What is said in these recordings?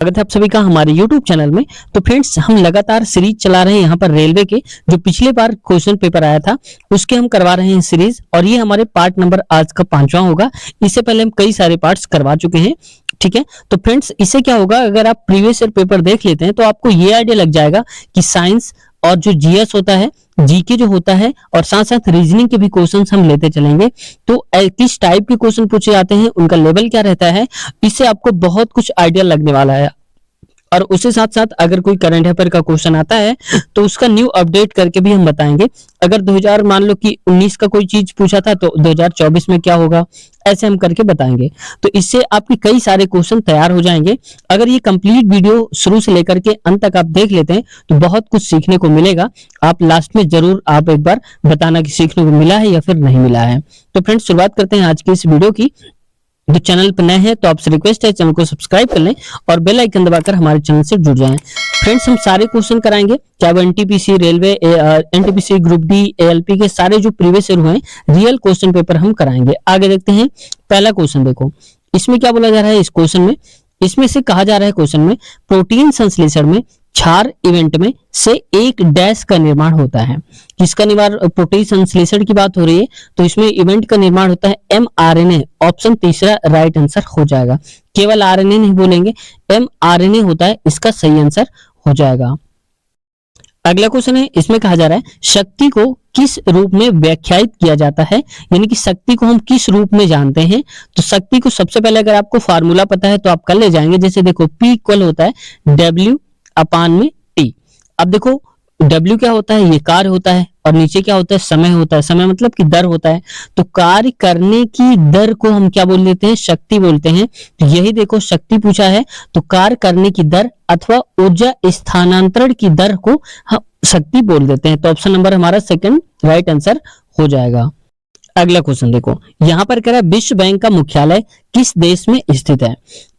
स्वागत है आप सभी का हमारे YouTube चैनल में। तो फ्रेंड्स, हम लगातार सीरीज चला रहे हैं यहाँ पर रेलवे के जो पिछले बार क्वेश्चन पेपर आया था उसके हम करवा रहे हैं सीरीज, और ये हमारे पार्ट नंबर आज का 5वां होगा। इससे पहले हम कई सारे पार्ट्स करवा चुके हैं, ठीक है। तो फ्रेंड्स, इससे क्या होगा, अगर आप प्रीवियस ईयर पेपर देख लेते हैं तो आपको ये आइडिया लग जाएगा कि साइंस और जो जीएस होता है, जीके जो होता है, और साथ साथ रीजनिंग के भी क्वेश्चंस हम लेते चलेंगे। तो किस टाइप के क्वेश्चन पूछे जाते हैं, उनका लेवल क्या रहता है, इससे आपको बहुत कुछ आइडिया लगने वाला है। और उसके साथ साथ अगर कोई करंट अफेयर का क्वेश्चन आता है तो उसका न्यू अपडेट करके भी हम बताएंगे। अगर 2000 मान लो कि 19 का कोई चीज पूछा था तो 2024 में क्या होगा, ऐसे हम करके बताएंगे। तो इससे आपके कई सारे क्वेश्चन तैयार हो जाएंगे। अगर ये कंप्लीट वीडियो शुरू से लेकर के अंत तक आप देख लेते हैं तो बहुत कुछ सीखने को मिलेगा। आप लास्ट में जरूर आप एक बार बताना कि सीखने को मिला है या फिर नहीं मिला है। तो फ्रेंड्स, शुरुआत करते हैं आज की इस वीडियो की। जो चैनल पर नए हैं तो आपसे रिक्वेस्ट है चैनल को सब्सक्राइब कर लें और बेल आइकन दबाकर हमारे चैनल से जुड़ जाएं। फ्रेंड्स, हम सारे क्वेश्चन कराएंगे, चाहे वो NTPC, railway, NTPC, group D, ALP के सारे जो प्रीवियस ईयर हुए हैं रियल क्वेश्चन पेपर हम कराएंगे। आगे देखते हैं पहला क्वेश्चन। देखो इसमें क्या बोला जा रहा है। इस क्वेश्चन में इसमें से कहा जा रहा है क्वेश्चन में प्रोटीन संश्लेषण में क्षार इवेंट में से एक डैश का निर्माण होता है। किसका निर्माण, प्रोटीन संश्लेषण की बात हो रही है तो इसमें इवेंट का निर्माण होता है एमआरएनए। ऑप्शन तीसरा राइट आंसर हो जाएगा। केवल आरएनए नहीं बोलेंगे, एमआरएनए होता है, इसका सही आंसर हो जाएगा। अगला क्वेश्चन है, इसमें कहा जा रहा है शक्ति को किस रूप में व्याख्यायित किया जाता है, यानी कि शक्ति को हम किस रूप में जानते हैं। तो शक्ति को सबसे पहले अगर आपको फार्मूला पता है तो आप कर ले जाएंगे। जैसे देखो P इक्वल होता है W अपान में T। अब देखो W क्या होता है, ये कार्य होता है, और नीचे क्या होता है, समय होता है। समय मतलब कि दर होता है। तो कार्य करने की दर को हम क्या बोल देते हैं, शक्ति बोलते हैं। तो यही देखो शक्ति पूछा है तो कार्य करने की दर अथवा ऊर्जा स्थानांतरण की दर को हम शक्ति बोल देते हैं। तो ऑप्शन नंबर हमारा सेकंड राइट आंसर हो जाएगा। अगला क्वेश्चन देखो, यहाँ पर कह रहा है विश्व बैंक का मुख्यालय किस देश में स्थित है।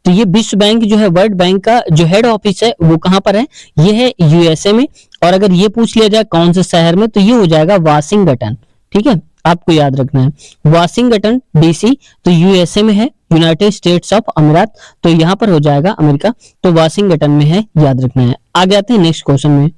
तो ये विश्व बैंक जो है, वर्ल्ड बैंक का जो हेड ऑफिस है वो कहाँ पर है, ये है यूएसए में। और अगर ये पूछ लिया जाए कौन से शहर में, तो ये हो जाएगा वाशिंगटन। ठीक है, आपको याद रखना है वाशिंगटन डीसी, तो यूएसए में है, यूनाइटेड स्टेट्स ऑफ अमीरात। तो यहाँ पर हो जाएगा अमेरिका, तो वाशिंगटन में है, याद रखना है। आगे आते हैं नेक्स्ट क्वेश्चन में।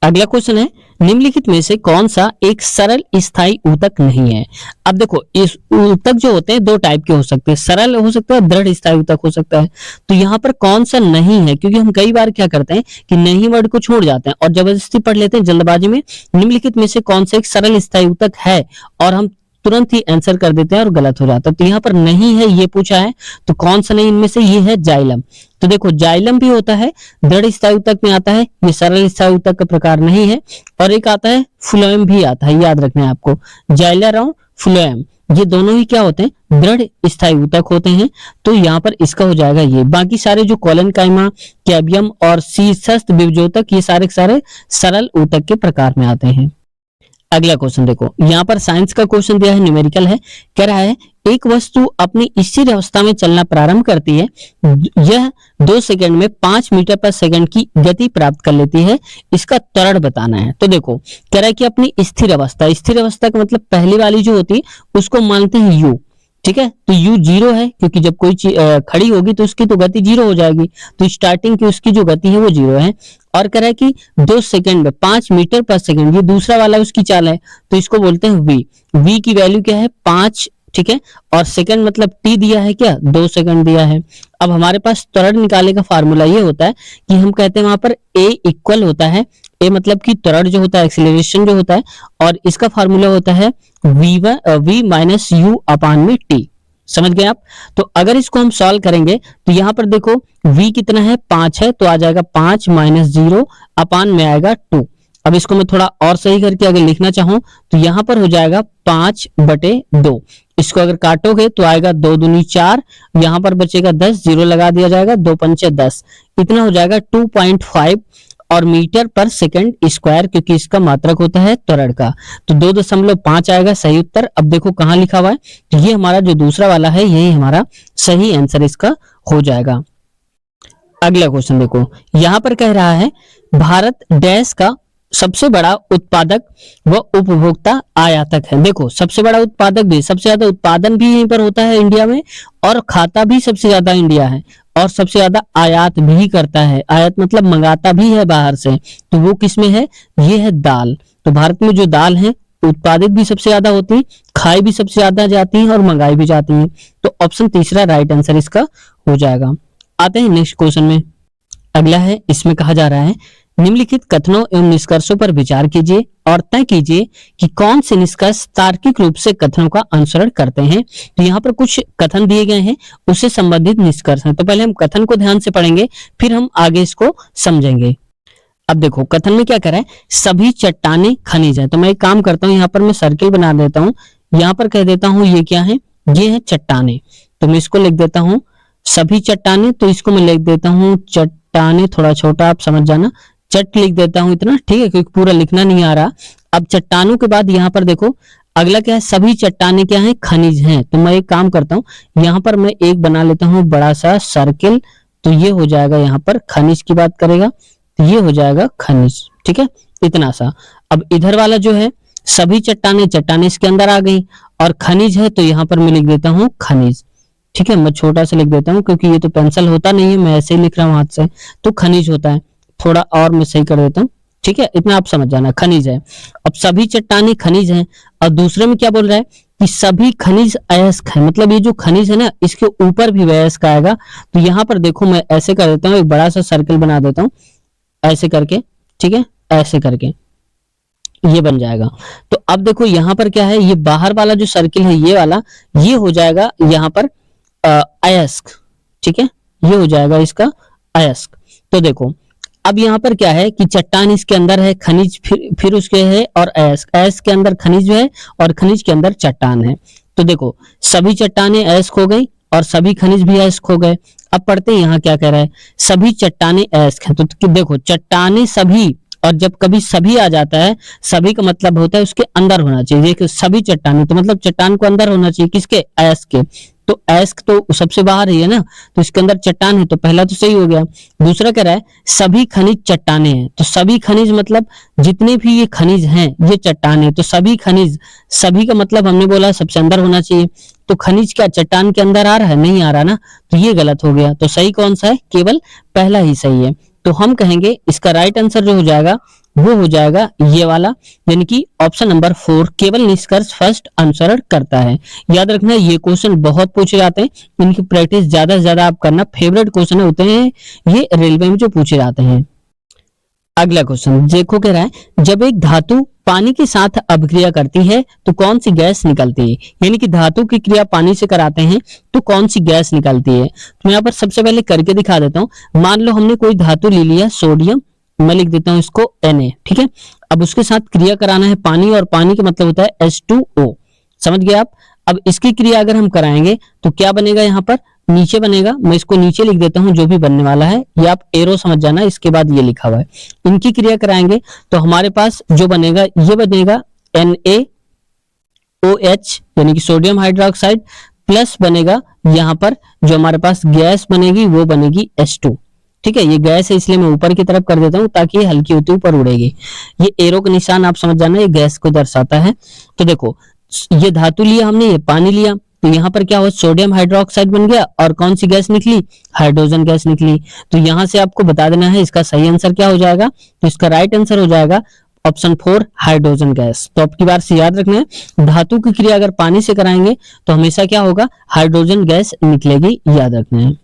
अगला क्वेश्चन है निम्नलिखित में से कौन सा एक सरल स्थायी ऊतक नहीं है। अब देखो इस ऊतक जो होते हैं दो टाइप के हो सकते हैं, सरल हो सकता है, दृढ़ स्थायी ऊतक हो सकता है। तो यहाँ पर कौन सा नहीं है, क्योंकि हम कई बार क्या करते हैं कि नहीं वर्ड को छोड़ जाते हैं और जबरदस्ती पढ़ लेते हैं जल्दबाजी में। निम्नलिखित में से कौन सा एक सरल स्थायी ऊतक है और हम तुरंत ही आंसर कर देते हैं और गलत हो जाता है। तो यहाँ पर नहीं है ये पूछा है, तो कौन सा नहीं इनमें से, ये है जाइलम। तो देखो जाइलम भी होता है, दृढ़ स्थायी ऊतक में आता है, ये सरल स्थायी ऊतक का प्रकार नहीं है। और एक आता है फ्लोएम भी आता है, याद रखना है आपको, जाइलम, फ्लोएम, ये दोनों ही क्या होते हैं, दृढ़ स्थायी ऊतक होते हैं। तो यहाँ पर इसका हो जाएगा ये। बाकी सारे जो कोलेनकाइमा, कैबियम और शीर्षस्थ विभजोतक, ये सारे सरल ऊतक के प्रकार में आते हैं। अगला क्वेश्चन देखो, यहाँ पर साइंस का क्वेश्चन दिया है, न्यूमेरिकल है। कह रहा है एक वस्तु अपनी स्थिर अवस्था में चलना प्रारंभ करती है, यह 2 सेकंड में 5 मीटर पर सेकंड की गति प्राप्त कर लेती है, इसका त्वरण बताना है। तो देखो कह रहा है कि अपनी स्थिर अवस्था का मतलब पहली वाली जो होती है उसको मानते हैं u, ठीक है। तो u 0 है, क्योंकि जब कोई चीज खड़ी होगी तो उसकी तो गति 0 हो जाएगी, तो स्टार्टिंग की उसकी जो गति है वो 0 है। और कह रहा है कि 2 सेकंड में 5 मीटर पर सेकंड, ये दूसरा वाला उसकी चाल है, तो इसको बोलते हैं v की वैल्यू क्या है 5, ठीक है। और सेकंड मतलब t दिया है क्या, 2 सेकंड दिया है। अब हमारे पास त्वरण निकालने का फार्मूला ये होता है कि हम कहते हैं वहां पर a इक्वल होता है, a मतलब कि त्वरण जो होता है, एक्सीलरेशन जो होता है, और इसका फार्मूला होता है v माइनस u अपान में t। समझ गए आप। तो अगर इसको हम सॉल्व करेंगे तो यहाँ पर देखो v कितना है, 5 है, तो आ जाएगा 5 माइनस 0 अपान में आएगा 2। अब इसको मैं थोड़ा और सही करके अगर लिखना चाहूं तो यहाँ पर हो जाएगा 5/2। इसको अगर काटोगे तो आएगा 2 दूनी 4, यहाँ पर बचेगा 10, 0 लगा दिया जाएगा, 2 पंचे 10, इतना हो जाएगा 2.5 और मीटर पर सेकंड स्क्वायर, क्योंकि इसका मात्रक होता है त्वरण का। तो 2.5 आएगा सही उत्तर। अब देखो कहाँ लिखा हुआ है, तो ये हमारा जो दूसरा वाला है यही हमारा सही आंसर इसका हो जाएगा। अगला क्वेश्चन देखो, यहाँ पर कह रहा है भारत डैश का सबसे बड़ा उत्पादक व उपभोक्ता आयातक है। देखो सबसे बड़ा उत्पादक भी, सबसे ज्यादा उत्पादन भी यहीं पर होता है इंडिया में, और खाता भी सबसे ज्यादा इंडिया है, और सबसे ज्यादा आयात भी करता है, आयात मतलब मंगाता भी है बाहर से, तो वो किसमें है, ये है दाल। तो भारत में जो दाल है उत्पादित भी सबसे ज्यादा होती है, खाई भी सबसे ज्यादा जाती है और मंगाई भी जाती है। तो ऑप्शन तीसरा राइट आंसर इसका हो जाएगा। आते हैं नेक्स्ट क्वेश्चन में। अगला है, इसमें कहा जा रहा है निम्नलिखित कथनों एवं निष्कर्षों पर विचार कीजिए और तय कीजिए कि कौन से निष्कर्ष तार्किक रूप से कथनों का अनुसरण करते हैं। तो यहाँ पर कुछ कथन दिए गए हैं, उससे संबंधित निष्कर्ष हैं। तो पहले हम कथन को ध्यान से पढ़ेंगे, फिर हम आगे इसको समझेंगे। अब देखो कथन में क्या कह रहा है, सभी चट्टानें खनिज है। तो मैं एक काम करता हूँ, यहाँ पर मैं सर्किल बना देता हूँ, यहाँ पर कह देता हूँ ये क्या है, ये है चट्टानें। तो मैं इसको लिख देता हूँ सभी चट्टानें, तो इसको मैं लिख देता हूँ चट्टानें, थोड़ा छोटा आप समझ जाना, चट लिख देता हूं इतना, ठीक है, क्योंकि पूरा लिखना नहीं आ रहा। अब चट्टानों के बाद यहाँ पर देखो अगला क्या है, सभी चट्टानें क्या है, खनिज हैं। तो मैं एक काम करता हूँ, यहाँ पर मैं एक बना लेता हूँ बड़ा सा सर्किल, तो ये हो जाएगा यहाँ पर खनिज की बात करेगा, तो ये हो जाएगा खनिज, ठीक है, इतना सा। अब इधर वाला जो है सभी चट्टानें, चट्टानें इसके अंदर आ गई और खनिज है, तो यहाँ पर मैं लिख देता हूँ खनिज, ठीक है, मैं छोटा सा लिख देता हूँ क्योंकि ये तो पेंसिल होता नहीं है, मैं ऐसे ही लिख रहा हूँ हाथ से, तो खनिज होता है, थोड़ा और मैं सही कर देता हूँ, ठीक है, इतना आप समझ जाना, खनिज है। अब सभी चट्टानें खनिज हैं, और दूसरे में क्या बोल रहा है कि सभी खनिज अयस्क है, मतलब ये जो खनिज है ना इसके ऊपर भी अयस्क आएगा। तो यहाँ पर देखो मैं ऐसे कर देता हूँ, एक बड़ा सा सर्कल बना देता हूँ ऐसे करके, ठीक है, ऐसे करके ये बन जाएगा। तो अब देखो यहाँ पर क्या है, ये बाहर वाला जो सर्किल है ये वाला, ये हो जाएगा यहाँ पर अयस्क, ठीक है, ये हो जाएगा इसका अयस्क। तो देखो अब यहाँ पर क्या है कि चट्टान इसके अंदर है, खनिज फिर उसके है और अयस्क, अयस्क के अंदर खनिज है और खनिज के अंदर चट्टान है। तो देखो सभी चट्टानें अयस्क हो गई और सभी खनिज भी अयस्क हो गए। अब पढ़ते हैं यहाँ क्या कह रहा है, सभी चट्टानें अयस्क हैं। तो देखो चट्टानें सभी, और जब कभी सभी आ जाता है, सभी का मतलब होता है उसके अंदर होना चाहिए। देखो सभी चट्टानें, तो मतलब चट्टान को अंदर होना चाहिए, किसके, अयस्क के। तो अयस्क तो सबसे बाहर ही है ना, तो इसके अंदर चट्टान है, तो पहला तो सही हो गया। दूसरा कह रहा है सभी खनिज चट्टानें हैं, तो सभी खनिज मतलब जितने भी ये खनिज हैं ये चट्टान है, तो सभी खनिज, सभी का मतलब हमने बोला सबसे अंदर होना चाहिए। तो खनिज क्या चट्टान के अंदर आ रहा है, नहीं आ रहा ना, तो ये गलत हो गया। तो सही कौन सा है, केवल पहला ही सही है। तो हम कहेंगे इसका राइट आंसर जो हो जाएगा वो हो जाएगा ये वाला, यानी कि ऑप्शन नंबर 4, केवल निष्कर्ष फर्स्ट अनुसरण करता है। याद रखना ये क्वेश्चन बहुत पूछे जाते हैं, इनकी प्रैक्टिस ज्यादा से ज्यादा आप करना, फेवरेट क्वेश्चन होते हैं ये रेलवे में जो पूछे जाते हैं। अगला क्वेश्चन देखो, कह रहा है जब एक धातु पानी के साथ अभिक्रिया करती है तो कौन सी गैस निकलती है, यानी कि धातु की क्रिया पानी से कराते हैं तो कौन सी गैस निकलती है। तो यहाँ पर सबसे पहले करके दिखा देता हूँ। मान लो हमने कोई धातु ले लिया सोडियम, मैं लिख देता हूँ इसको Na, ठीक है। अब उसके साथ क्रिया कराना है पानी, और पानी का मतलब होता है H2O, समझ गए आप। अब इसकी क्रिया अगर हम कराएंगे तो क्या बनेगा, यहाँ पर नीचे बनेगा, मैं इसको नीचे लिख देता हूँ जो भी बनने वाला है, ये आप एरो समझ जाना, इसके बाद ये लिखा हुआ है। इनकी क्रिया कराएंगे तो हमारे पास जो बनेगा ये बनेगा NaOH, यानी कि सोडियम हाइड्रोक्साइड, प्लस बनेगा यहाँ पर जो हमारे पास गैस बनेगी वो बनेगी H2, ठीक है। ये गैस है इसलिए मैं ऊपर की तरफ कर देता हूँ ताकि ये हल्की होती ऊपर उड़ेगी। ये एरो का निशान आप समझ जाना, ये गैस को दर्शाता है। तो देखो ये धातु लिया हमने, ये पानी लिया, तो यहाँ पर क्या हुआ, सोडियम हाइड्रोक्साइड बन गया और कौन सी गैस निकली, हाइड्रोजन गैस निकली। तो यहाँ से आपको बता देना है इसका सही आंसर क्या हो जाएगा। तो इसका राइट आंसर हो जाएगा ऑप्शन 4, हाइड्रोजन गैस। तो आपकी बार से याद रखना है, धातु की क्रिया अगर पानी से कराएंगे तो हमेशा क्या होगा, हाइड्रोजन गैस निकलेगी, याद रखना है।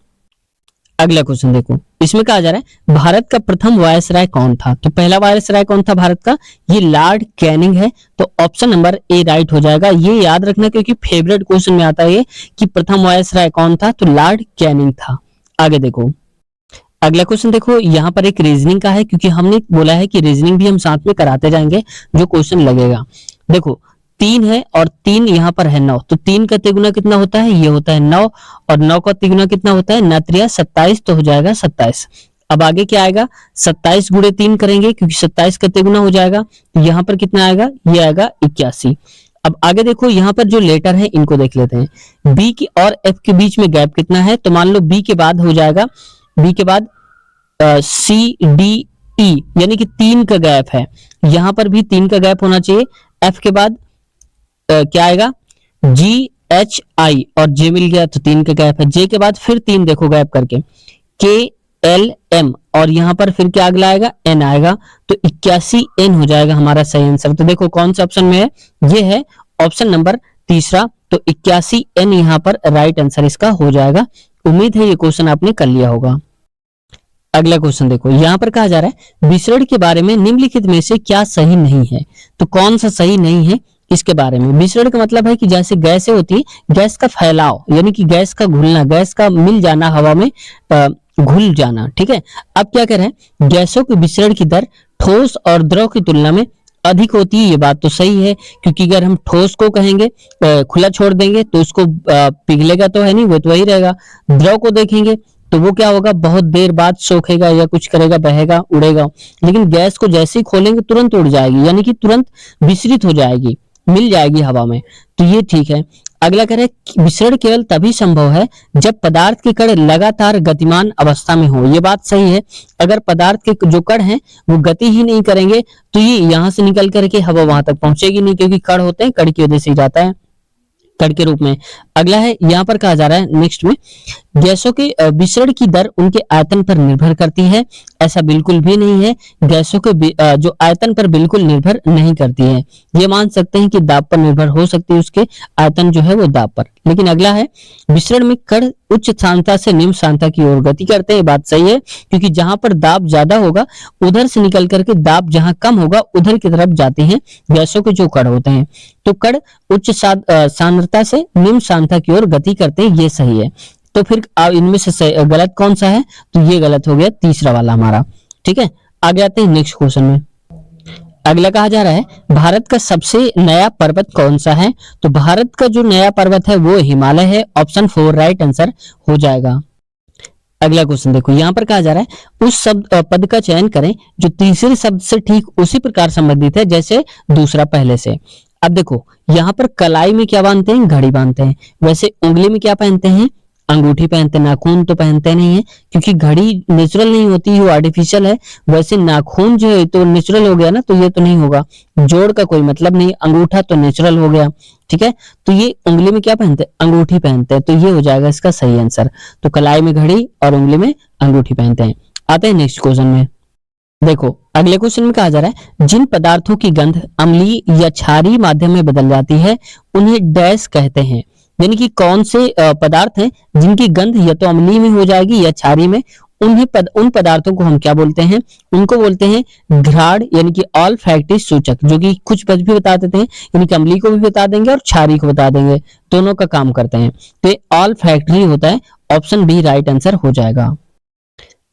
अगला क्वेश्चन देखो, इसमें कहा जा रहा है भारत का प्रथम वायसराय कौन था। तो पहला वायसराय कौन था भारत का, ये लॉर्ड कैनिंग है। तो ऑप्शन नंबर ए राइट हो जाएगा। ये याद रखना क्योंकि फेवरेट क्वेश्चन में आता है ये कि प्रथम वायसराय कौन था, तो लॉर्ड कैनिंग था। आगे देखो अगला क्वेश्चन देखो, यहाँ पर एक रीजनिंग का है, क्योंकि हमने बोला है कि रीजनिंग भी हम साथ में कराते जाएंगे जो क्वेश्चन लगेगा। देखो 3 है और 3 यहाँ पर है 9, तो 3 का तिगुना कितना होता है, ये होता है 9, और 9 का तिगुना कितना होता है, 9 त्रिया 27, तो हो जाएगा 27। अब आगे क्या आएगा, 27 गुणे 3 करेंगे क्योंकि 27 का तिगुना हो जाएगा, तो यहाँ पर कितना आएगा, ये आएगा 81। अब आगे देखो यहाँ पर जो लेटर है इनको देख लेते हैं, बी की और एफ के बीच में गैप कितना है। तो मान लो बी के बाद हो जाएगा, बी के बाद सी डी ई, यानी कि 3 का गैप है, यहाँ पर भी 3 का गैप होना चाहिए। एफ के बाद क्या आएगा, जी एच आई और जे मिल गया तो 3 का गैप है, जे के बाद फिर 3 देखो गैप करके, के एल एम और यहाँ पर फिर क्या अगला आएगा, एन आएगा, तो 81 एन हो जाएगा हमारा सही आंसर। तो देखो कौन सा ऑप्शन में है, ये है ऑप्शन नंबर तीसरा, तो 81 एन यहाँ पर राइट आंसर इसका हो जाएगा। उम्मीद है ये क्वेश्चन आपने कर लिया होगा। अगला क्वेश्चन देखो, यहाँ पर कहा जा रहा है विसरण के बारे में निम्नलिखित में से क्या सही नहीं है। तो कौन सा सही नहीं है इसके बारे में। विसरण का मतलब है कि जैसे गैसें होती है, गैस का फैलाव यानी कि गैस का घुलना, गैस का मिल जाना, हवा में घुल जाना। ठीक है, अब क्या कह रहे हैं, गैसों के विसरण की दर ठोस और द्रव की तुलना में अधिक होती है। ये बात तो सही है, क्योंकि अगर हम ठोस को कहेंगे खुला छोड़ देंगे तो उसको पिघलेगा तो है नहीं, वो तो वही रहेगा। द्रव को देखेंगे तो वो क्या होगा, बहुत देर बाद सोखेगा या कुछ करेगा, बहेगा, उड़ेगा। लेकिन गैस को जैसे ही खोलेंगे तुरंत उड़ जाएगी, यानी कि तुरंत विसरित हो जाएगी, मिल जाएगी हवा में। तो ये ठीक है। अगला कह रहे हैं विसरण केवल तभी संभव है जब पदार्थ के कण लगातार गतिमान अवस्था में हो। ये बात सही है, अगर पदार्थ के जो कण हैं वो गति ही नहीं करेंगे तो ये यहाँ से निकल करके हवा वहां तक पहुंचेगी नहीं, क्योंकि कण होते हैं, कण की वजह से ही जाता है, कण के रूप में। अगला है, यहाँ पर कहा जा रहा है नेक्स्ट में, गैसों के विसरण की दर उनके आयतन पर निर्भर करती है। ऐसा बिल्कुल भी नहीं है, गैसों के जो आयतन पर बिल्कुल निर्भर नहीं करती है। ये मान सकते हैं कि दाब पर निर्भर हो सकती है, उसके आयतन जो है वो दाब पर। लेकिन अगला है, विसरण में कण उच्च सांद्रता से निम्न सांद्रता की ओर गति करते हैं। बात सही है, क्योंकि जहां पर दाब ज्यादा होगा उधर से निकल करके दाब जहां कम होगा उधर की तरफ जाते हैं गैसों के जो कण होते हैं। तो कण उच्च सांद्रता से निम्न सांद्रता की ओर गति करते हैं, ये सही है। तो फिर इनमें से गलत कौन सा है, तो ये गलत हो गया, तीसरा वाला हमारा। ठीक है, आगे आते हैं नेक्स्ट क्वेश्चन में। अगला कहा जा रहा है भारत का सबसे नया पर्वत कौन सा है। तो भारत का जो नया पर्वत है वो हिमालय है, ऑप्शन 4 राइट आंसर हो जाएगा। अगला क्वेश्चन देखो, यहाँ पर कहा जा रहा है उस शब्द पद का चयन करें जो तीसरे शब्द से ठीक उसी प्रकार संबंधित है जैसे दूसरा पहले से। अब देखो यहाँ पर कलाई में क्या बांधते हैं, घड़ी बांधते हैं। वैसे उंगली में क्या पहनते हैं, अंगूठी पहनते हैं। नाखून तो पहनते नहीं है, क्योंकि घड़ी नेचुरल नहीं होती, वो आर्टिफिशियल है। वैसे नाखून जो है तो नेचुरल हो गया ना, तो ये तो नहीं होगा, जोड़ का कोई मतलब नहीं। अंगूठा तो नेचुरल हो गया। ठीक है, तो ये उंगली में क्या पहनते हैं, अंगूठी पहनते हैं, तो ये हो जाएगा इसका सही आंसर। तो कलाई में घड़ी और उंगली में अंगूठी पहनते हैं। आते हैं नेक्स्ट क्वेश्चन में। देखो अगले क्वेश्चन में कहा जा रहा है जिन पदार्थों की गंध अम्लीय या क्षारीय माध्यम में बदल जाती है उन्हें डैश कहते हैं। यानी कि कौन से पदार्थ हैं जिनकी गंध या तो अम्लीय में हो जाएगी या क्षारीय में, उन पदार्थों को हम क्या बोलते हैं, उनको बोलते हैं घ्राण यानी कि ऑल्फैक्टरी सूचक, जो कि कुछ पद भी बता देते हैं, यानी कि अम्लीय को भी बता देंगे और क्षारीय को बता देंगे, दोनों का काम करते हैं। तो ऑल्फैक्टरी होता है, ऑप्शन बी राइट आंसर हो जाएगा।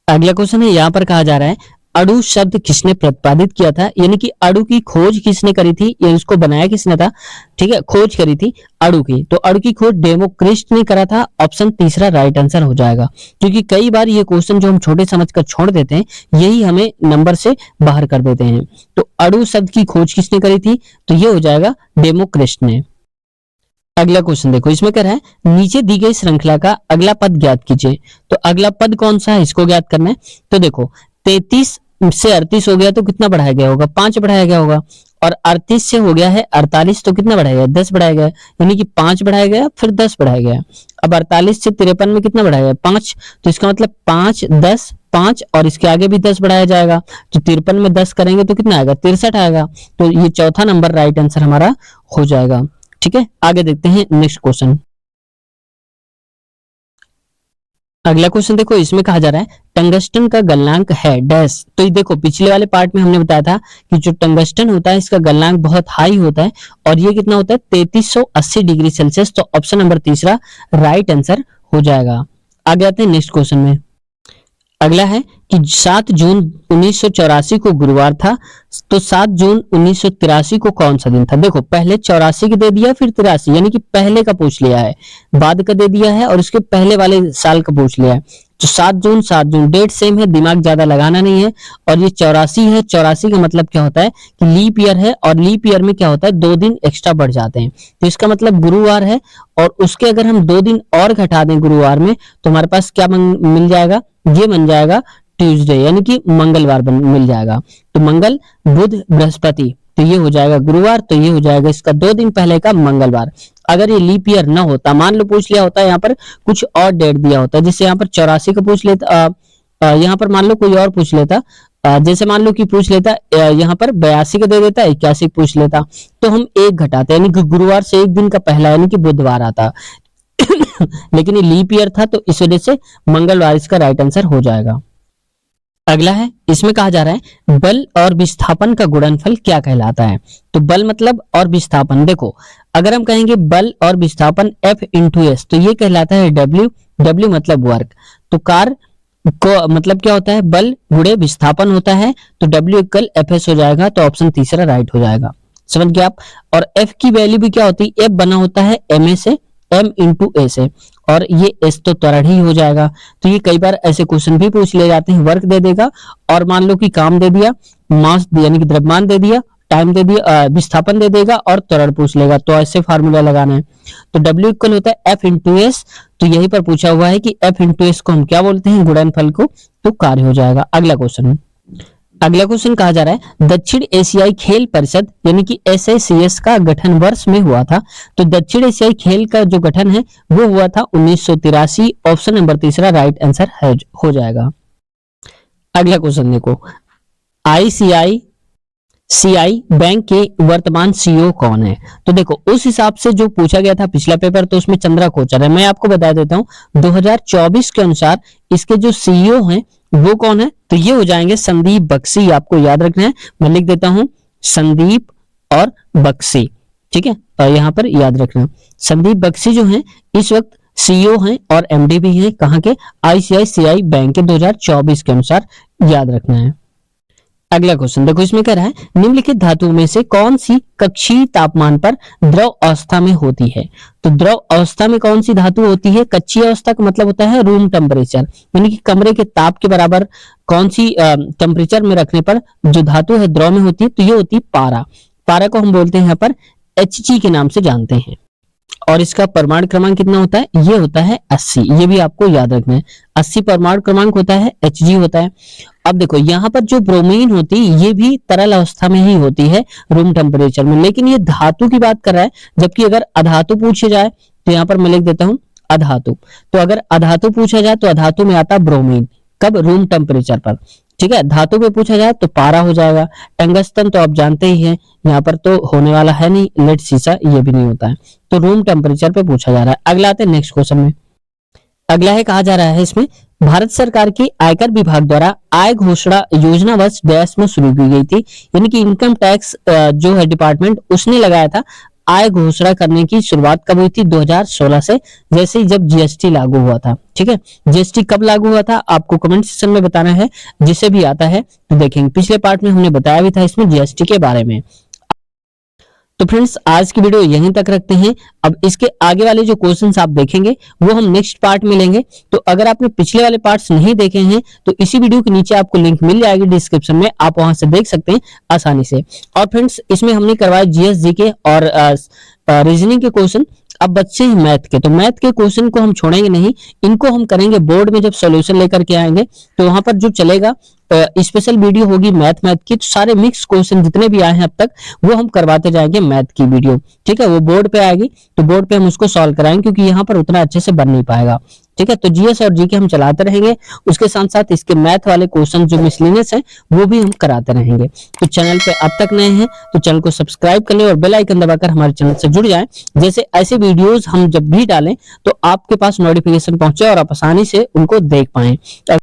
अगला क्वेश्चन है, यहाँ पर कहा जा रहा है अणु शब्द किसने प्रतिपादित किया था, यानी कि अणु की खोज किसने करी थी, या इसको बनाया किसने था। ठीक है, खोज करी थी अणु की, तो अणु की खोज डेमोक्रिस्ट ने करा था, ऑप्शन तीसरा राइट आंसर हो जाएगा। क्योंकि कई बार ये क्वेश्चन जो हम छोटे समझकर छोड़ देते हैं यही हमें नंबर से बाहर कर देते हैं। तो अणु शब्द की खोज किसने करी थी, तो ये हो जाएगा डेमोक्रिस्ट ने। अगला क्वेश्चन देखो, इसमें कह रहा है नीचे दी गई श्रृंखला का अगला पद ज्ञात कीजिए। तो अगला पद कौन सा है, इसको ज्ञात करना है। तो देखो 33 से 38 हो गया तो कितना बढ़ाया गया होगा, 5 बढ़ाया गया होगा। और 38 से हो गया है 48 तो कितना बढ़ाया गया, 10 बढ़ाया गया, यानी कि 5 बढ़ाया गया फिर 10 बढ़ाया गया। अब 48 से 53 में कितना बढ़ाया गया, 5, तो इसका मतलब 5 10 5 और इसके आगे भी 10 बढ़ाया जाएगा। तो 53 में 10 करेंगे तो कितना आएगा, 63 आएगा। तो ये चौथा नंबर राइट आंसर हमारा हो जाएगा। ठीक है, आगे देखते हैं नेक्स्ट क्वेश्चन। अगला क्वेश्चन देखो, इसमें कहा जा रहा है टंगस्टन का गलनांक है डैश। तो ये देखो पिछले वाले पार्ट में हमने बताया था कि जो टंगस्टन होता है इसका गलनांक बहुत हाई होता है, और ये कितना होता है 3380 डिग्री सेल्सियस। तो ऑप्शन नंबर तीसरा राइट आंसर हो जाएगा। आगे आते हैं नेक्स्ट क्वेश्चन में। अगला है कि 7 जून 1984 को गुरुवार था, तो 7 जून 1983 को कौन सा दिन था। देखो पहले 84 का दे दिया फिर 83, यानी कि पहले का पूछ लिया है, बाद का दे दिया है और उसके पहले वाले साल का पूछ लिया है। तो 7 जून डेट सेम है, दिमाग ज्यादा लगाना नहीं है। और ये 84 है, 84 का मतलब क्या होता है कि लीप ईयर है, और लीप ईयर में क्या होता है 2 दिन एक्स्ट्रा बढ़ जाते हैं। तो इसका मतलब गुरुवार है, और उसके अगर हम 2 दिन और घटा दें गुरुवार में तो हमारे पास क्या मिल जाएगा, ये बन जाएगा ट्यूसडे, यानी कि मंगलवार मिल जाएगा। तो मंगल बुध बृहस्पति तो ये हो जाएगा गुरुवार, तो ये हो जाएगा इसका 2 दिन पहले का मंगलवार। अगर ये लीप ईयर ना होता, मान लो पूछ लिया होता यहाँ पर कुछ और डेट दिया होता, जैसे यहाँ पर 84 का पूछ लेता, यहाँ पर मान लो कोई और पूछ लेता, जैसे मान लो कि पूछ लेता यहाँ पर 82 का दे देता, 81 पूछ लेता, तो हम एक घटाते, यानी कि गुरुवार से एक दिन का पहला यानी कि बुधवार आता। लेकिन ये लीप ईयर था तो इस वजह से मंगलवार इसका राइट आंसर हो जाएगा। अगला है, इसमें कहा जा रहा है बल और विस्थापन का गुणनफल क्या कहलाता है। तो बल मतलब और विस्थापन, देखो अगर हम कहेंगे बल और विस्थापन F इंटू एस, तो ये कहलाता है W। W मतलब वर्क, तो कार को मतलब क्या होता है, बल गुणे विस्थापन होता है, तो W इक्वल FS हो जाएगा, तो ऑप्शन तीसरा राइट हो जाएगा। समझ गए आप। और F की वैल्यू भी क्या होती है, F बना होता है MA से, M इंटू ए से, और ये S तो त्वरण ही हो जाएगा। तो ये कई बार ऐसे क्वेश्चन भी पूछ ले जाते हैं, वर्क दे देगा और मान लो कि काम दे दिया, मास यानी कि द्रव्यमान दे दिया, टाइम दे दिया, विस्थापन दे देगा और त्वरण पूछ लेगा, तो ऐसे फार्मूला लगाना है। तो W इक्वल होता है F इंटू एस, तो यही पर पूछा हुआ है कि F इंटू एस को हम क्या बोलते हैं, गुणनफल को, तो कार्य हो जाएगा। अगला क्वेश्चन, अगला क्वेश्चन कहा जा रहा है दक्षिण एशियाई खेल परिषद यानी कि SACS का गठन वर्ष में हुआ था। तो दक्षिण एशियाई खेल का जो गठन है वो हुआ था 1983, ऑप्शन नंबर तीसरा राइट आंसर हो जाएगा। अगला क्वेश्चन देखो, ICICI बैंक के वर्तमान CEO कौन है। तो देखो उस हिसाब से जो पूछा गया था पिछला पेपर, तो उसमें चंद्रा कोचर है। मैं आपको बता देता हूं 2024 के अनुसार इसके जो CEO हैं वो कौन है, तो ये हो जाएंगे संदीप बख्शी। आपको याद रखना है, मैं लिख देता हूं संदीप और बख्शी, ठीक है, और यहाँ पर याद रखना संदीप बख्शी जो है इस वक्त CEO हैं और MD भी हैं, कहाँ के, ICICI बैंक के 2024 के अनुसार, याद रखना है। अगला क्वेश्चन देखो, इसमें कह रहा है निम्नलिखित धातुओं में से कौन सी कक्षीय तापमान पर द्रव अवस्था में होती है। तो द्रव अवस्था में कौन सी धातु होती है, कच्ची अवस्था का मतलब होता है रूम टेम्परेचर, यानी कि कमरे के ताप के बराबर कौन सी टेम्परेचर में रखने पर जो धातु है द्रव में होती है, तो ये होती है पारा। पारा को हम बोलते हैं यहाँ पर Hg के नाम से जानते हैं। और इसका परमाणु क्रमांक कितना होता है, ये होता है 80, ये भी आपको याद रखना है, 80 परमाणु क्रमांक होता है, Hg होता है। अब देखो यहाँ पर जो ब्रोमीन होती है ये भी तरल अवस्था में ही होती है रूम टेम्परेचर में, लेकिन ये धातु की बात कर रहा है, जबकि अगर अधातु पूछे जाए तो यहाँ पर मैं लिख देता हूँ अधातु। तो अगर अधातु पूछा जाए तो अधातु में आता ब्रोमीन, कब, रूम टेम्परेचर पर, ठीक है। धातु पे पूछा जाए तो पारा हो जाएगा। टंगस्टन तो आप जानते ही हैं, यहाँ पर तो होने वाला है नहीं, लेड सीसा ये भी नहीं होता है, तो रूम टेम्परेचर पे पूछा जा रहा है। अगला आते हैं नेक्स्ट क्वेश्चन में। अगला है, कहा जा रहा है इसमें भारत सरकार के आयकर विभाग द्वारा आय घोषणा योजना वर्ष डैश में शुरू की गई थी, यानी कि इनकम टैक्स जो है डिपार्टमेंट उसने लगाया था। आय घोषणा करने की शुरुआत कब हुई थी, 2016 से, जैसे ही जब GST लागू हुआ था, ठीक है। GST कब लागू हुआ था आपको कमेंट सेक्शन में बताना है, जिसे भी आता है तो देखेंगे, पिछले पार्ट में हमने बताया भी था इसमें GST के बारे में। तो फ्रेंड्स आज की वीडियो यहीं तक रखते हैं। अब इसके आगे वाले जो क्वेश्चंस आप देखेंगे वो हम नेक्स्ट पार्ट में लेंगे। तो अगर आपने पिछले वाले पार्ट्स नहीं देखे हैं तो इसी वीडियो के नीचे आपको लिंक मिल जाएगी डिस्क्रिप्शन में, आप वहां से देख सकते हैं आसानी से। और फ्रेंड्स इसमें हमने करवाया GS GK और रीजनिंग के क्वेश्चन। अब बच्चे हैं मैथ के, तो मैथ के क्वेश्चन को हम छोड़ेंगे नहीं, इनको हम करेंगे बोर्ड में जब सॉल्यूशन लेकर के आएंगे, तो वहां पर जो चलेगा स्पेशल वीडियो होगी मैथ की, तो सारे मिक्स क्वेश्चन जितने भी आए हैं अब तक वो हम करवाते जाएंगे मैथ की वीडियो, ठीक है। वो बोर्ड पे आएगी तो बोर्ड पे हम उसको सॉल्व कराएंगे, क्योंकि यहाँ पर उतना अच्छे से बन नहीं पाएगा, ठीक है। तो GS और GK हम चलाते रहेंगे, उसके साथ साथ इसके मैथ वाले क्वेश्चन जो मिसलिनियस हैं वो भी हम कराते रहेंगे। तो चैनल पे अब तक नए हैं तो चैनल को सब्सक्राइब कर लें और बेल आइकन दबाकर हमारे चैनल से जुड़ जाएं, जैसे ऐसे वीडियोस हम जब भी डालें तो आपके पास नोटिफिकेशन पहुंचे और आप आसानी से उनको देख पाएं।